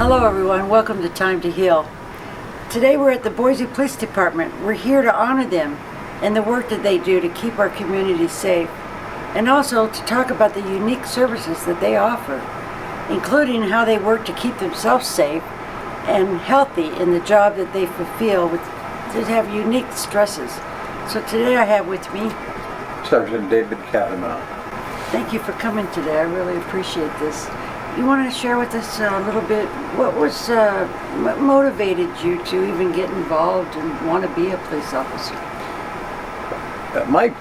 Hello everyone, welcome to Time to Heal. Today we're at the Boise Police Department. We're here to honor them and the work that they do to keep our community safe, and also to talk about the unique services that they offer, including how they work to keep themselves safe and healthy in the job that they fulfill that have unique stresses. So today I have with me Sergeant David Kavanaugh. Thank you for coming today. I really appreciate this. You want to share with us a little bit what motivated you to even get involved and want to be a police officer? My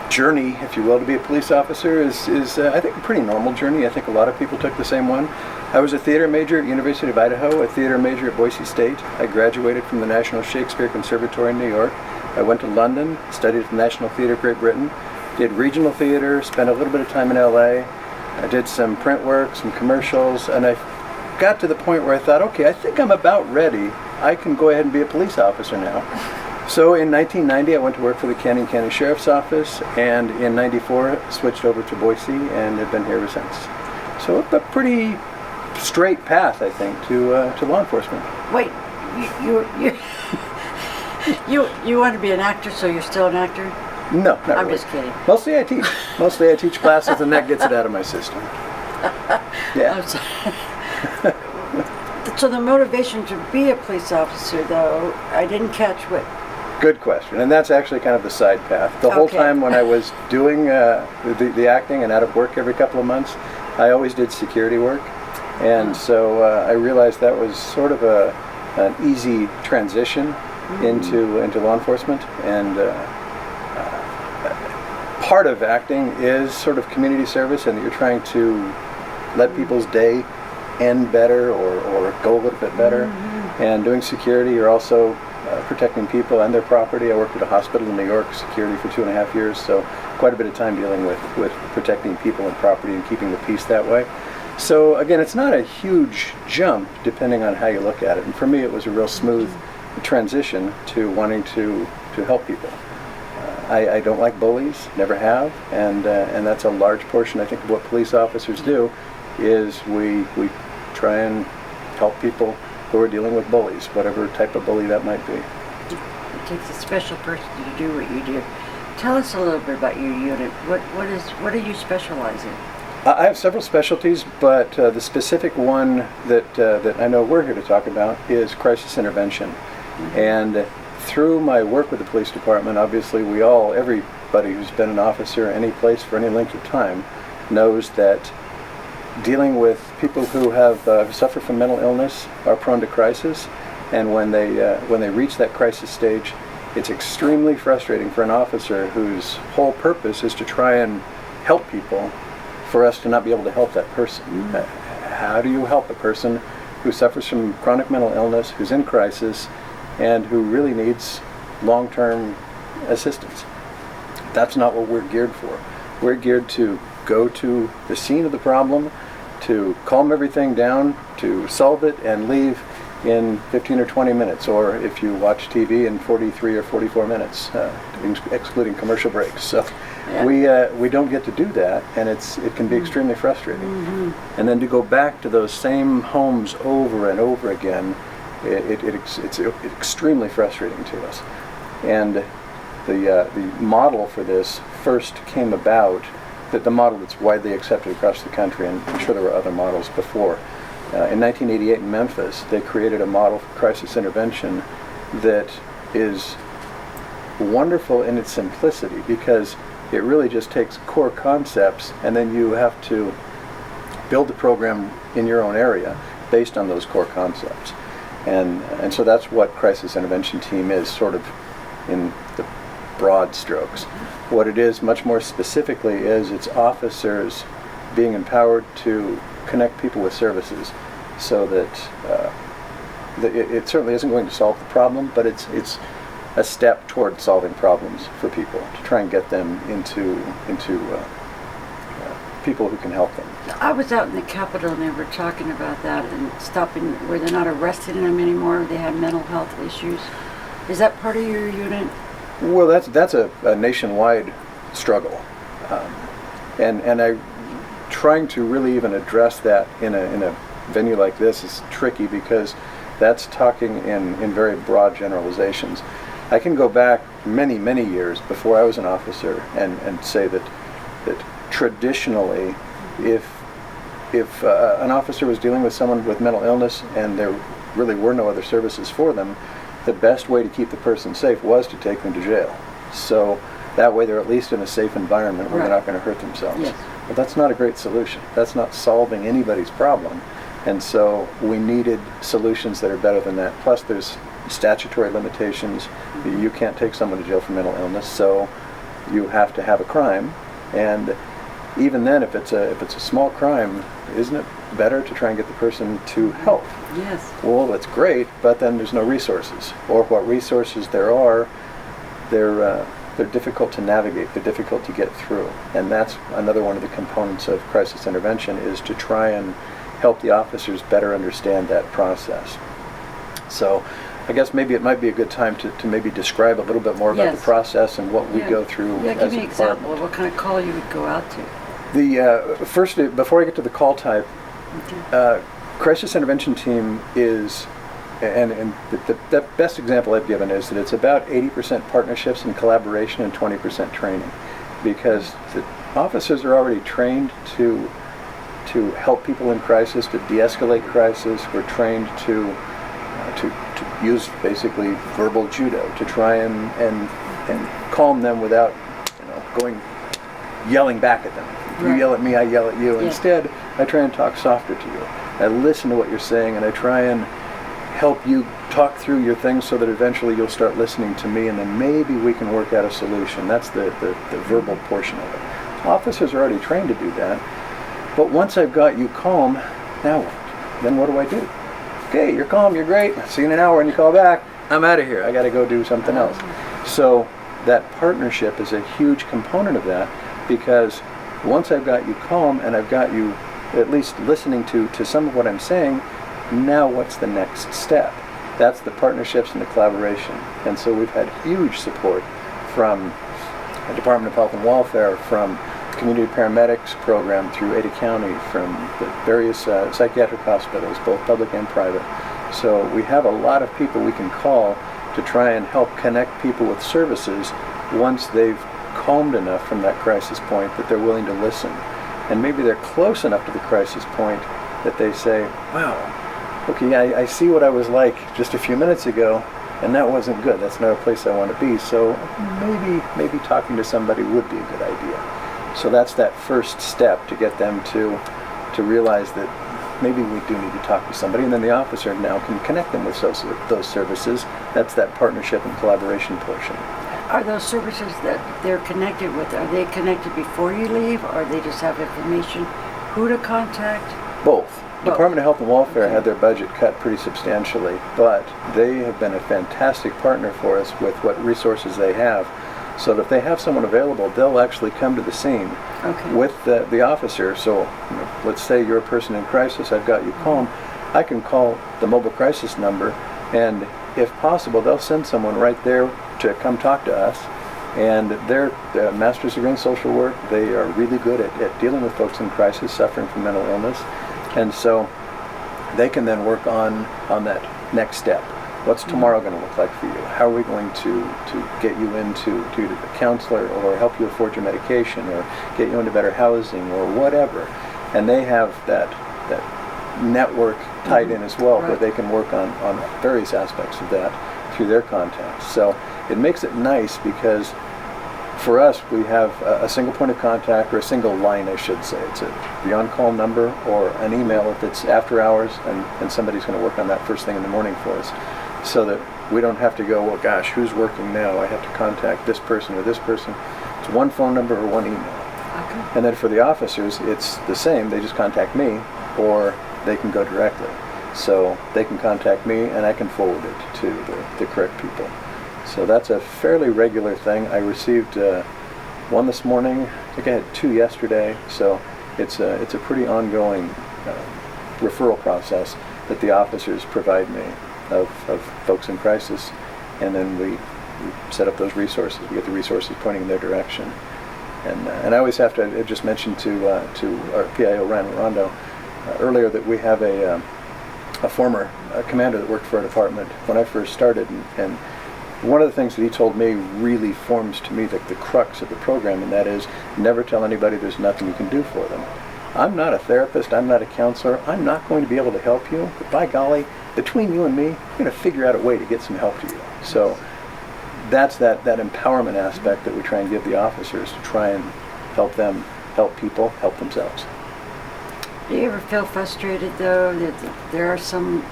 journey, if you will, to be a police officer is I think a pretty normal journey. I think a lot of people took the same one. I was a theater major at University of Idaho, a theater major at Boise State. I graduated from the National Shakespeare Conservatory in New York. I went to London, studied at the National Theatre of Great Britain, did regional theater, spent a little bit of time in LA. I did some print work, some commercials, and I got to the point where I thought, okay, I think I'm about ready. I can go ahead and be a police officer now. So in 1990, I went to work for the Canyon County Sheriff's Office, and in 94, switched over to Boise, and have been here ever since. So a pretty straight path, I think, to law enforcement. Wait, you want to be an actor, so you're still an actor? No, not really. I'm just kidding. Mostly I teach classes, and that gets it out of my system. Yeah. So the motivation to be a police officer, though, I didn't catch what. Good question, and that's actually kind of the side path. The whole time when I was doing the acting and out of work every couple of months, I always did security work, and so I realized that was sort of an easy transition into law enforcement, and part of acting is sort of community service, and you're trying to let people's day end better or go a little bit better. And doing security, you're also protecting people and their property. I worked at a hospital in New York, security for 2.5 years, so quite a bit of time dealing with protecting people and property and keeping the peace that way. So again, it's not a huge jump depending on how you look at it. And for me, it was a real smooth transition to wanting to help people. I don't like bullies, never have, and that's a large portion, I think, of what police officers do, is we try and help people who are dealing with bullies, whatever type of bully that might be. It takes a special person to do what you do. Tell us a little bit about your unit. What do you specialize in? I have several specialties, but the specific one that I know we're here to talk about is crisis intervention. And through my work with the police department, obviously everybody who's been an officer any place for any length of time knows that dealing with people who have suffered from mental illness are prone to crisis, and when they reach that crisis stage, it's extremely frustrating for an officer whose whole purpose is to try and help people, for us to not be able to help that person. How do you help a person who suffers from chronic mental illness, who's in crisis, and who really needs long-term assistance? That's not what we're geared for. We're geared to go to the scene of the problem, to calm everything down, to solve it, and leave in 15 or 20 minutes, or if you watch TV, in 43 or 44 minutes, excluding commercial breaks. So we don't get to do that, and it can be extremely frustrating. And then to go back to those same homes over and over again, it's extremely frustrating to us. And the model for this first came about, the model that's widely accepted across the country, and I'm sure there were other models before. In 1988 in Memphis, they created a model for crisis intervention that is wonderful in its simplicity, because it really just takes core concepts, and then you have to build the program in your own area based on those core concepts. And so that's what crisis intervention team is, sort of in the broad strokes. What it is much more specifically is it's officers being empowered to connect people with services, so that it certainly isn't going to solve the problem, but it's a step toward solving problems for people, to try and get them into people who can help them. I was out in the Capitol and they were talking about that and stopping where they're not arresting them anymore. They have mental health issues. Is that part of your unit? Well, that's a nationwide struggle, and I trying to really even address that in a venue like this is tricky because that's talking in very broad generalizations. I can go back many, many years before I was an officer and say that traditionally, if an officer was dealing with someone with mental illness and there really were no other services for them, the best way to keep the person safe was to take them to jail. So that way they're at least in a safe environment where they're not going to hurt themselves. Yes. But that's not a great solution. That's not solving anybody's problem. And so we needed solutions that are better than that. Plus there's statutory limitations. You can't take someone to jail for mental illness, so you have to have a crime. And even then, if it's a small crime, isn't it better to try and get the person to help? Yes. Well, that's great, but then there's no resources. Or what resources there are, they're difficult to navigate, they're difficult to get through. And that's another one of the components of crisis intervention, is to try and help the officers better understand that process. So I guess maybe it might be a good time to maybe describe a little bit more about the process and what we go through as a department. Give me an example of what kind of call you would go out to. The first, before I get to the call type, crisis intervention team is, and the best example I've given is that it's about 80% partnerships and collaboration and 20% training, because the officers are already trained to help people in crisis, to de-escalate crisis. We're trained to use basically verbal judo to try and calm them without yelling back at them. You yell at me, I yell at you. Yeah. Instead, I try and talk softer to you. I listen to what you're saying, and I try and help you talk through your things so that eventually you'll start listening to me, and then maybe we can work out a solution. That's the verbal portion of it. Officers are already trained to do that. But once I've got you calm, now what? Then what do I do? Okay, you're calm, you're great. See you in an hour, and you call back. I'm out of here. I got to go do something else. So that partnership is a huge component of that, because once I've got you calm and I've got you at least listening to some of what I'm saying, now what's the next step? That's the partnerships and the collaboration. And so we've had huge support from the Department of Health and Welfare, from Community Paramedics program through Ada County, from the various psychiatric hospitals, both public and private. So we have a lot of people we can call to try and help connect people with services once they've calmed enough from that crisis point that they're willing to listen. And maybe they're close enough to the crisis point that they say, wow, okay, I see what I was like just a few minutes ago, and that wasn't good. That's not a place I want to be. So maybe talking to somebody would be a good idea. So that's that first step, to get them to realize that maybe we do need to talk to somebody, and then the officer now can connect them with those services. That's that partnership and collaboration portion. Are those services that they're connected with, are they connected before you leave, or they just have information who to contact? Both. Department of Health and Welfare had their budget cut pretty substantially, but they have been a fantastic partner for us with what resources they have. So that if they have someone available, they'll actually come to the scene with the officer. So let's say you're a person in crisis, I've got you calm. I can call the mobile crisis number, and if possible, they'll send someone right there to come talk to us. And they're master's degree in social work. They are really good at dealing with folks in crisis suffering from mental illness. And so they can then work on that next step. What's tomorrow going to look like for you? How are we going to get you into a counselor, or help you afford your medication, or get you into better housing, or whatever? And they have that network tied in as well, where they can work on various aspects of that through their contacts. So it makes it nice, because for us, we have a single point of contact, or a single line, I should say. It's the on-call number, or an email if it's after hours, and somebody's going to work on that first thing in the morning for us, so that we don't have to go, well, gosh, who's working now? I have to contact this person or this person. It's one phone number or one email. Okay. And then for the officers, it's the same. They just contact me, or they can go directly. So they can contact me, and I can forward it to the correct people. So that's a fairly regular thing. I received one this morning. I think I had two yesterday. So it's a pretty ongoing referral process that the officers provide me of folks in crisis, and then we set up those resources. We get the resources pointing in their direction. And I always have to just mention to our PIO, Ryan Rondo, earlier that we have a former commander that worked for our department when I first started, and one of the things that he told me really forms to me the crux of the program, and that is never tell anybody there's nothing you can do for them. I'm not a therapist, I'm not a counselor, I'm not going to be able to help you, but by golly, between you and me, we're going to figure out a way to get some help to you. So that's that empowerment aspect that we try and give the officers to try and help them, help people, help themselves. Do you ever feel frustrated, though, that there are some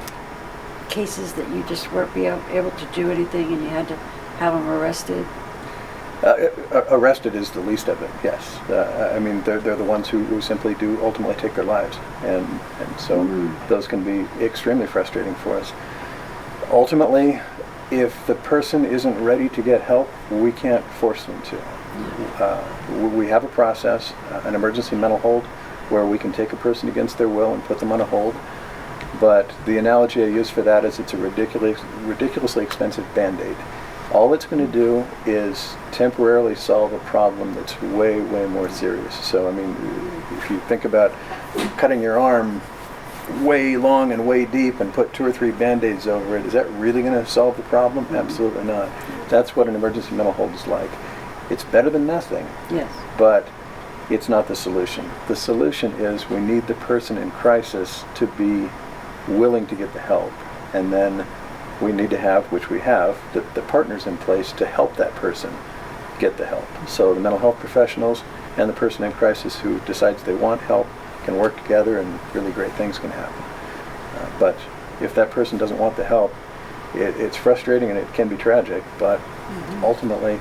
cases that you just weren't able to do anything and you had to have them arrested? Arrested is the least of it, yes. I mean, they're the ones who simply do ultimately take their lives. And so those can be extremely frustrating for us. Ultimately, if the person isn't ready to get help, we can't force them to. We have a process, an emergency mental hold, where we can take a person against their will and put them on a hold. But the analogy I use for that is it's a ridiculously expensive Band-Aid. All it's going to do is temporarily solve a problem that's way, way more serious. So, I mean, if you think about cutting your arm way long and way deep and put 2 or 3 Band-Aids over it, is that really going to solve the problem? Absolutely not. That's what an emergency mental hold is like. It's better than nothing. Yes. But it's not the solution. The solution is we need the person in crisis to be willing to get the help, and then we need to have, which we have, the partners in place to help that person get the help. So the mental health professionals and the person in crisis who decides they want help can work together and really great things can happen. But if that person doesn't want the help, it's frustrating and it can be tragic, but ultimately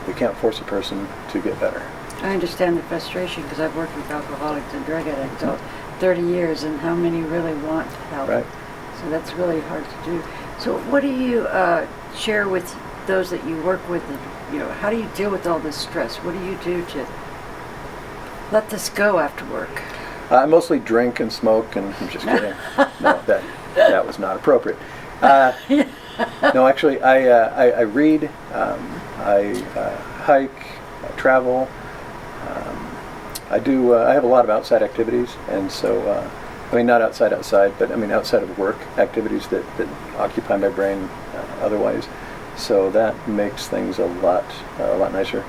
we can't force a person to get better. I understand the frustration because I've worked with alcoholics and drug addicts all 30 years, and how many really want help. Right. So that's really hard to do. So what do you share with those that you work with? How do you deal with all this stress? What do you do to let this go after work? I mostly drink and smoke, and I'm just kidding. No, that was not appropriate. No, actually, I read, I hike, I travel. I have a lot of outside activities, and so, I mean, not outside, but I mean outside of work activities that occupy my brain otherwise. So that makes things a lot nicer.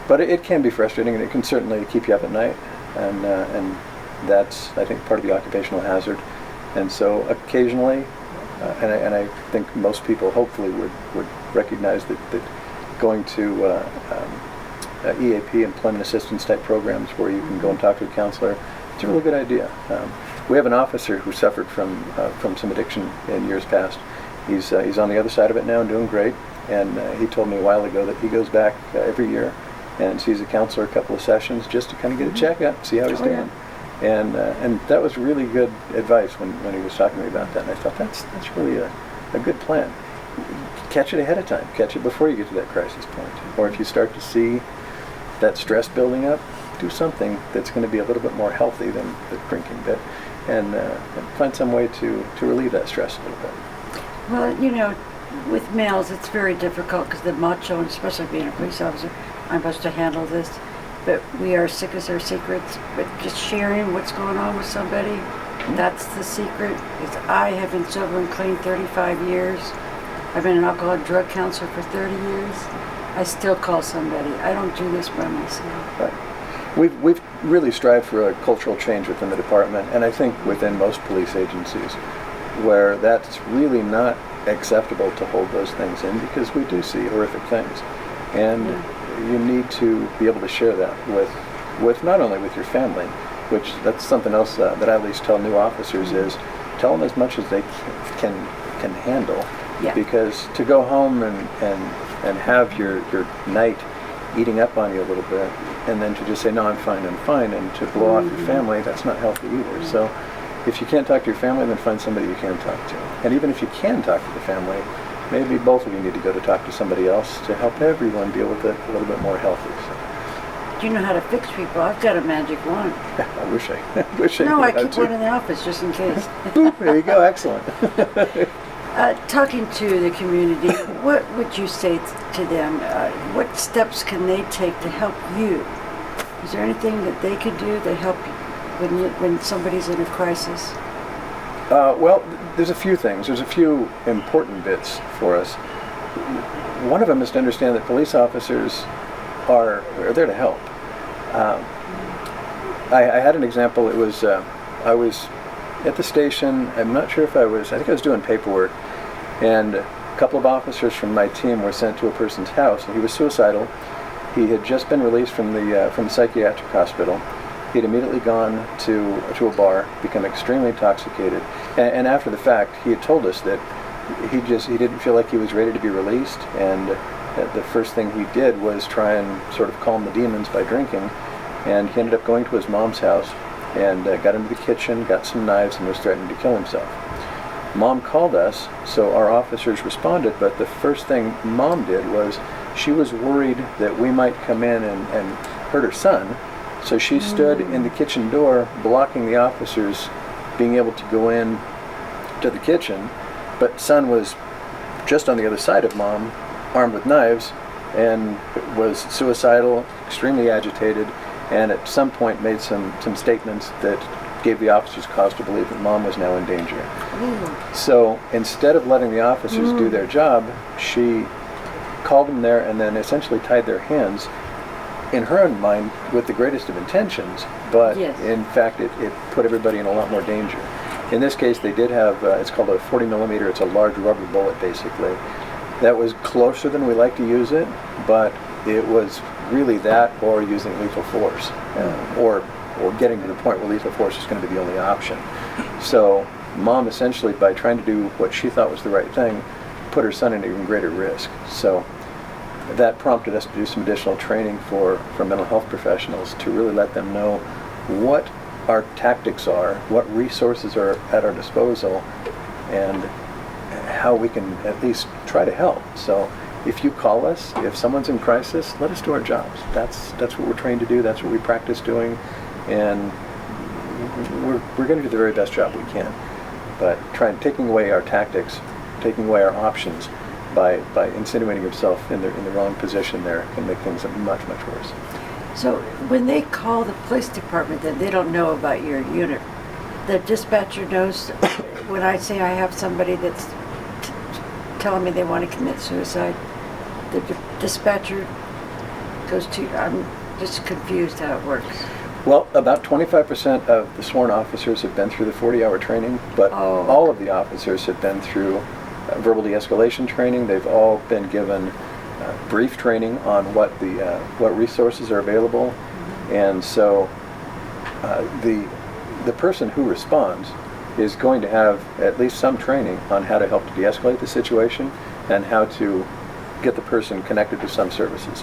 But it can be frustrating, and it can certainly keep you up at night, and that's, I think, part of the occupational hazard. And so occasionally, and I think most people hopefully would recognize that going to EAP, employment assistance type programs, where you can go and talk to a counselor, it's a really good idea. We have an officer who suffered from some addiction in years past. He's on the other side of it now and doing great. And he told me a while ago that he goes back every year and sees a counselor a couple of sessions just to kind of get a checkup, see how he's doing. Yeah. And that was really good advice when he was talking to me about that. And I thought that's really a good plan. Catch it ahead of time. Catch it before you get to that crisis point. Or if you start to see that stress building up, do something that's going to be a little bit more healthy than the drinking bit, and find some way to relieve that stress a little bit. Well, with males, it's very difficult because the macho, and especially being a police officer, I'm supposed to handle this. But we are sick as our secrets. But just sharing what's going on with somebody, that's the secret. Because I have been sober and clean 35 years. I've been an alcohol and drug counselor for 30 years. I still call somebody. I don't do this by myself. Right. We've really strived for a cultural change within the department, and I think within most police agencies, where that's really not acceptable to hold those things in, because we do see horrific things. And you need to be able to share that with not only with your family, which that's something else that I at least tell new officers is tell them as much as they can handle. Yeah. Because to go home and have your night eating up on you a little bit, and then to just say, no, I'm fine, and to blow off your family, that's not healthy either. So if you can't talk to your family, then find somebody you can talk to. And even if you can talk to the family, maybe both of you need to go to talk to somebody else to help everyone deal with it a little bit more healthy. So. Do you know how to fix people? I've got a magic wand. I wish I No, I knew how keep to. one in the office just in case. Boop, there you go, excellent. Talking to the community, what would you say to them? What steps can they take to help you? Is there anything that they could do to help when somebody's in a crisis? Well, there's a few things. There's a few important bits for us. One of them is to understand that police officers are there to help. I had an example. It was I was at the station. I'm not sure if I think I was doing paperwork, and a couple of officers from my team were sent to a person's house, and he was suicidal. He had just been released from the psychiatric hospital. He had immediately gone to a bar, become extremely intoxicated, and after the fact, he had told us that he didn't feel like he was ready to be released, and the first thing he did was try and sort of calm the demons by drinking, and he ended up going to his mom's house and got into the kitchen, got some knives, and was threatening to kill himself. Mom called us, so our officers responded, but the first thing Mom did was she was worried that we might come in and hurt her son, so she stood in the kitchen door blocking the officers being able to go in to the kitchen, but son was just on the other side of Mom, armed with knives, and was suicidal, extremely agitated, and at some point made some statements that gave the officers cause to believe that Mom was now in danger. So instead of letting the officers do their job, she called them there and then essentially tied their hands, in her own mind, with the greatest of intentions, but in fact it put everybody in a lot more danger. In this case, they did have, it's called a 40 millimeter, it's a large rubber bullet basically. That was closer than we like to use it, but it was really that or using lethal force, or getting to the point where lethal force is going to be the only option. So Mom essentially, by trying to do what she thought was the right thing, put her son in even greater risk. So that prompted us to do some additional training for mental health professionals to really let them know what our tactics are, what resources are at our disposal, and how we can at least try to help. So if you call us, if someone's in crisis, let us do our jobs. That's what we're trained to do, that's what we practice doing, and we're going to do the very best job we can. But taking away our tactics, taking away our options, by insinuating yourself in the wrong position there can make things much, much worse. So when they call the police department, then they don't know about your unit. The dispatcher knows when I say I have somebody that's telling me they want to commit suicide. The dispatcher goes to, I'm just confused how it works. Well, about 25% of the sworn officers have been through the 40-hour training, but all of the officers have been through verbal de-escalation training. They've all been given brief training on what resources are available, and so the person who responds is going to have at least some training on how to help to de-escalate the situation and how to get the person connected to some services.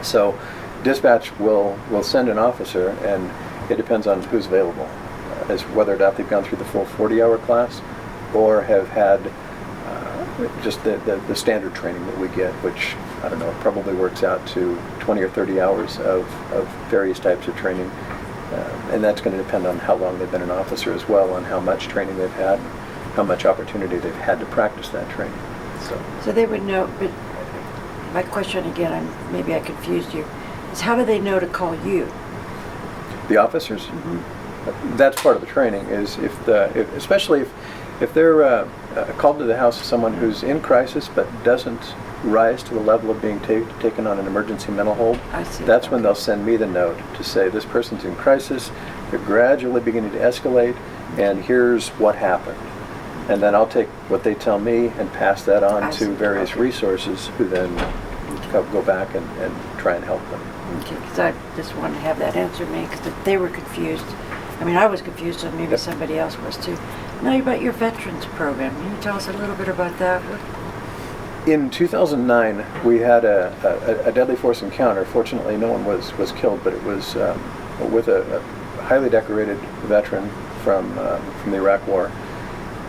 So dispatch will send an officer, and it depends on who's available, as whether or not they've gone through the full 40-hour class or have had just the standard training that we get, which, I don't know, probably works out to 20 or 30 hours of various types of training. And that's going to depend on how long they've been an officer as well, on how much training they've had, how much opportunity they've had to practice that training. So they would know, but my question again, maybe I confused you, is how do they know to call you? The officers? Mm-hmm. That's part of the training, is especially if they're called to the house of someone who's in crisis but doesn't rise to the level of being taken on an emergency mental hold. That's when they'll send me the note to say this person's in crisis, they're gradually beginning to escalate, and here's what happened. And then I'll take what they tell me and pass that on to various resources who then go back and try and help them. Okay, because I just wanted to have that answer made, because they were confused. I mean, I was confused, so maybe somebody else was too. Now about your veterans program. Can you tell us a little bit about that? In 2009, we had a deadly force encounter. Fortunately, no one was killed, but it was with a highly decorated veteran from the Iraq War.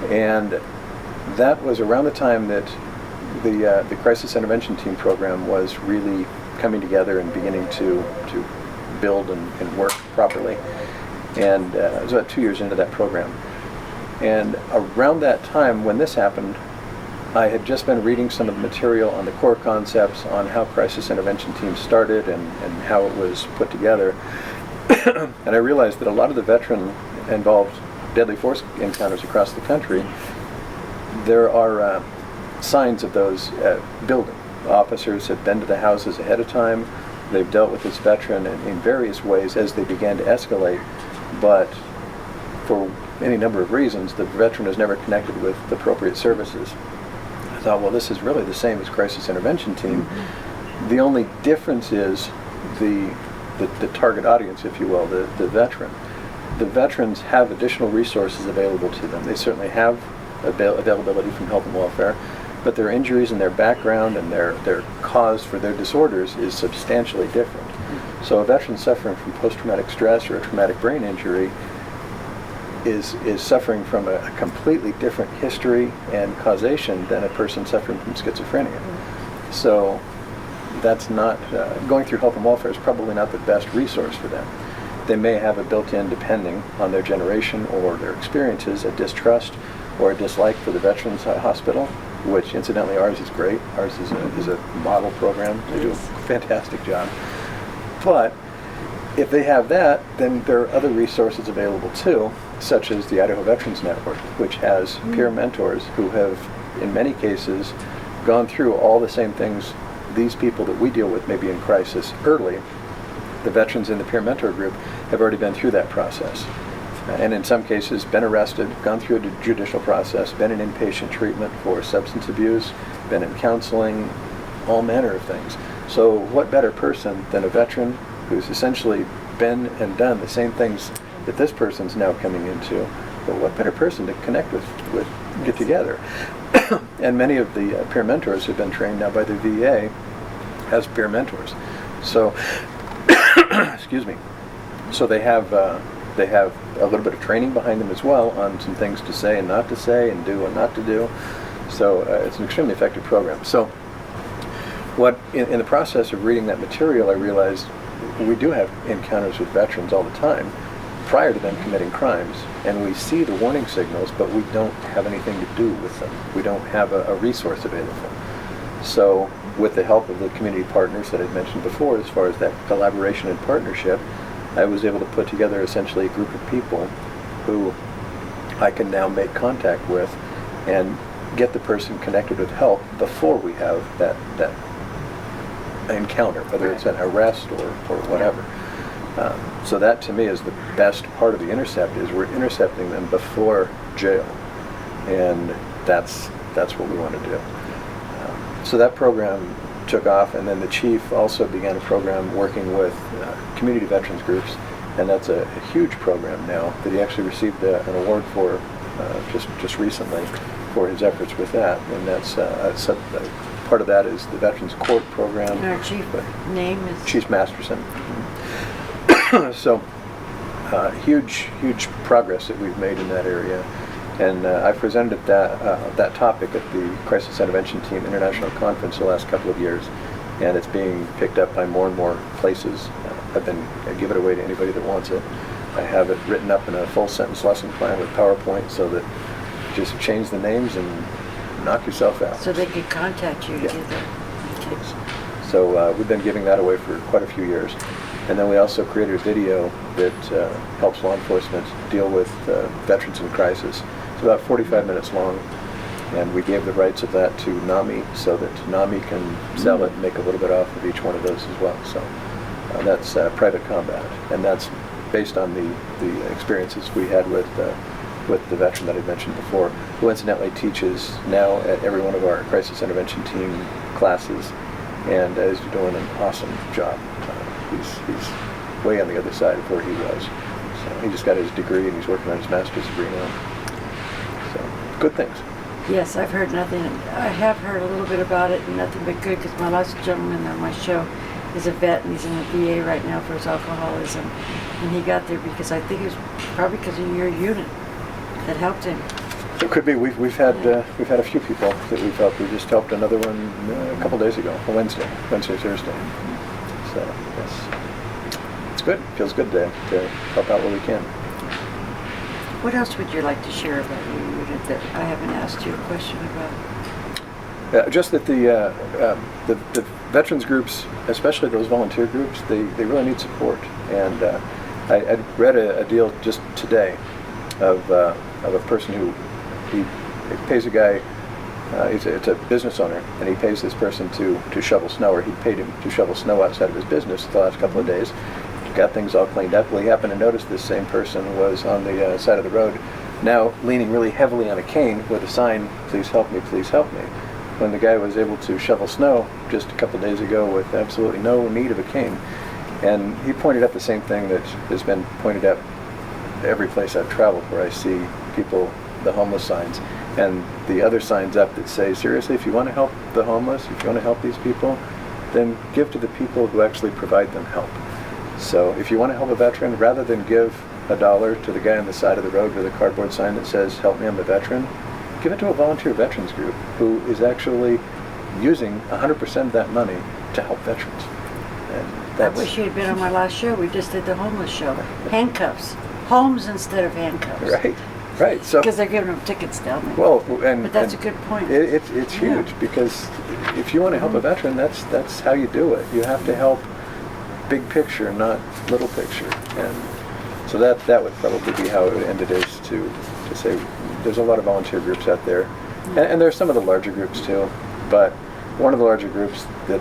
And that was around the time that the Crisis Intervention Team program was really coming together and beginning to build and work properly. And it was about 2 years into that program. And around that time when this happened, I had just been reading some of the material on the core concepts on how crisis intervention teams started and how it was put together. And I realized that a lot of the veteran-involved deadly force encounters across the country, there are signs of those building. Officers have been to the houses ahead of time. They've dealt with this veteran in various ways as they began to escalate, but for any number of reasons, the veteran is never connected with the appropriate services. I thought, well, this is really the same as crisis intervention team. The only difference is the target audience, if you will, the veteran. The veterans have additional resources available to them. They certainly have availability from health and welfare, but their injuries and their background and their cause for their disorders is substantially different. So a veteran suffering from post-traumatic stress or a traumatic brain injury is suffering from a completely different history and causation than a person suffering from schizophrenia. So that's not, going through health and welfare is probably not the best resource for them. They may have a built-in, depending on their generation or their experiences, a distrust or a dislike for the Veterans Hospital, which incidentally ours is great. Ours is a model program. They do a fantastic job. But if they have that, then there are other resources available too, such as the Idaho Veterans Network, which has peer mentors who have, in many cases, gone through all the same things these people that we deal with may be in crisis early. The veterans in the peer mentor group have already been through that process. And in some cases been arrested, gone through a judicial process, been in inpatient treatment for substance abuse, been in counseling, all manner of things. So what better person than a veteran who's essentially been and done the same things that this person's now coming into, but what better person to connect with get together? And many of the peer mentors have been trained now by the VA as peer mentors. So, excuse me. So they have a little bit of training behind them as well on some things to say and not to say, and do and not to do. So it's an extremely effective program. So what in the process of reading that material, I realized we do have encounters with veterans all the time prior to them committing crimes, and we see the warning signals, but we don't have anything to do with them. We don't have a resource available. So with the help of the community partners that I mentioned before, as far as that collaboration and partnership, I was able to put together essentially a group of people who I can now make contact with and get the person connected with help before we have that encounter, whether it's an arrest or whatever. So that to me is the best part of the intercept, is we're intercepting them before jail, and that's what we want to do. So that program took off, and then the chief also began a program working with community veterans groups, and that's a huge program now that he actually received an award for just recently for his efforts with that, and that's part of that is the Veterans Court program. And our chief name is? Chief Masterson. So huge progress that we've made in that area. And I presented that topic at the Crisis Intervention Team International Conference the last couple of years, and it's being picked up by more and more places. I give it away to anybody that wants it. I have it written up in a full sentence lesson plan with PowerPoint, so that you just change the names and knock yourself out. So they can contact you. Yeah. Okay. So we've been giving that away for quite a few years. And then we also created a video that helps law enforcement deal with veterans in crisis. It's about 45 minutes long, and we gave the rights of that to NAMI so that NAMI can sell it and make a little bit off of each one of those as well. So that's private combat, and that's based on the experiences we had with the veteran that I mentioned before, who incidentally teaches now at every one of our crisis intervention team classes, and is doing an awesome job. He's way on the other side of where he was. So he just got his degree, and he's working on his master's degree now. So good things. Yes, I've heard nothing. I have heard a little bit about it, and nothing but good, because my last gentleman on my show is a vet, and he's in the VA right now for his alcoholism. And he got there because I think it was probably because of your unit that helped him. It could be. We've had a few people that we've helped. We just helped another one a couple days ago, a Wednesday, Thursday. So yes, it's good. Feels good to help out where we can. What else would you like to share about your unit that I haven't asked you a question about? Just that the veterans groups, especially those volunteer groups, they really need support. And I read a deal just today of a person who he pays a guy. It's a business owner, and he pays this person to shovel snow, or he paid him to shovel snow outside of his business the last couple of days. Got things all cleaned up. Well, he happened to notice this same person was on the side of the road, now leaning really heavily on a cane with a sign, "Please help me, please help me." When the guy was able to shovel snow just a couple of days ago with absolutely no need of a cane. And he pointed out the same thing that has been pointed out every place I've traveled, where I see people, the homeless signs, and the other signs up that say, seriously, if you want to help the homeless, if you want to help these people, then give to the people who actually provide them help. So if you want to help a veteran, rather than give $1 to the guy on the side of the road with a cardboard sign that says, "Help me, I'm a veteran," give it to a volunteer veterans group who is actually using 100% of that money to help veterans. And I wish you had been on my last show. We just did the homeless show. Handcuffs. Homes instead of handcuffs. Right. So because they're giving them tickets down there. well, but that's a good point. It's huge, because if you want to help a veteran, that's how you do it. You have to help big picture, not little picture. And so that would probably be how it would end, it is to say there's a lot of volunteer groups out there, and there's some of the larger groups too. But one of the larger groups that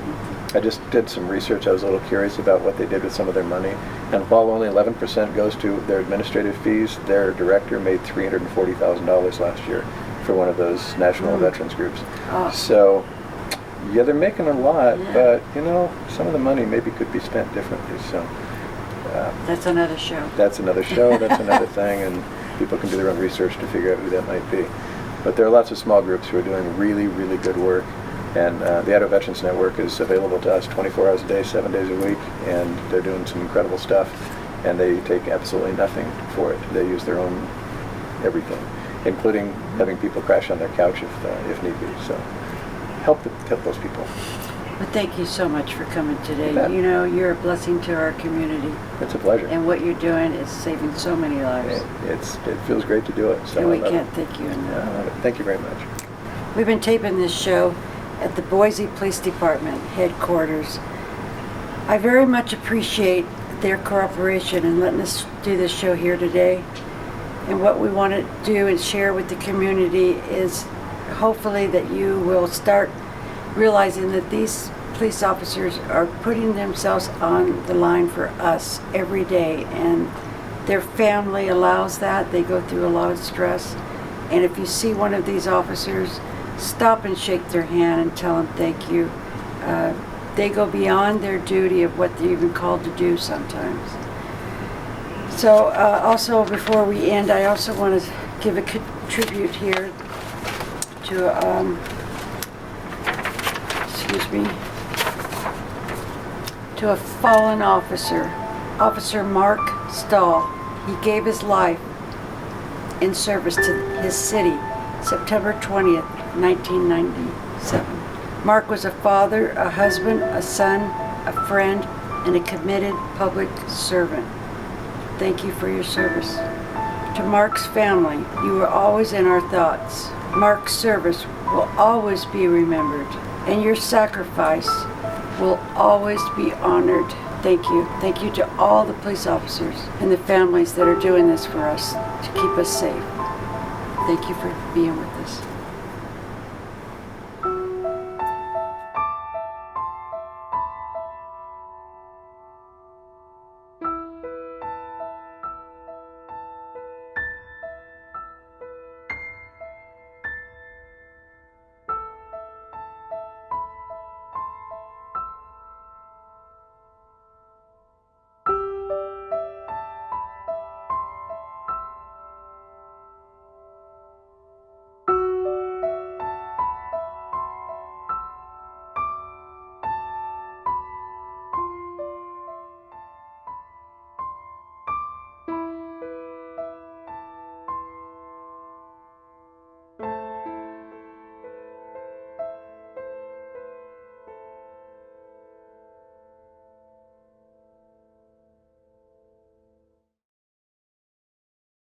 I just did some research, I was a little curious about what they did with some of their money, and while only 11% goes to their administrative fees, their director made $340,000 last year for one of those national veterans groups. Oh. So yeah, they're making a lot, but some of the money maybe could be spent differently. So that's another show. That's another show. That's another thing, and people can do their own research to figure out who that might be. But there are lots of small groups who are doing really, really good work. And the Idaho Veterans Network is available to us 24 hours a day, 7 days a week, and they're doing some incredible stuff, and they take absolutely nothing for it. They use their own everything, including having people crash on their couch if need be. So help those people. Well, thank you so much for coming today. You bet. You're a blessing to our community. It's a pleasure. And what you're doing is saving so many lives. It feels great to do it. So and we can't thank you enough. Thank you very much. We've been taping this show at the Boise Police Department headquarters. I very much appreciate their cooperation in letting us do this show here today. And what we want to do and share with the community is hopefully that you will start realizing that these police officers are putting themselves on the line for us every day, and their family allows that. They go through a lot of stress. And if you see one of these officers, stop and shake their hand and tell them thank you. They go beyond their duty of what they're even called to do sometimes. So also, before we end, I also want to give a tribute here to, to a fallen officer, Officer Mark Stahl. He gave his life in service to his city, September 20th, 1997. Mark was a father, a husband, a son, a friend, and a committed public servant. Thank you for your service. To Mark's family, you were always in our thoughts. Mark's service will always be remembered, and your sacrifice will always be honored. Thank you. Thank you to all the police officers and the families that are doing this for us to keep us safe. Thank you for being with us.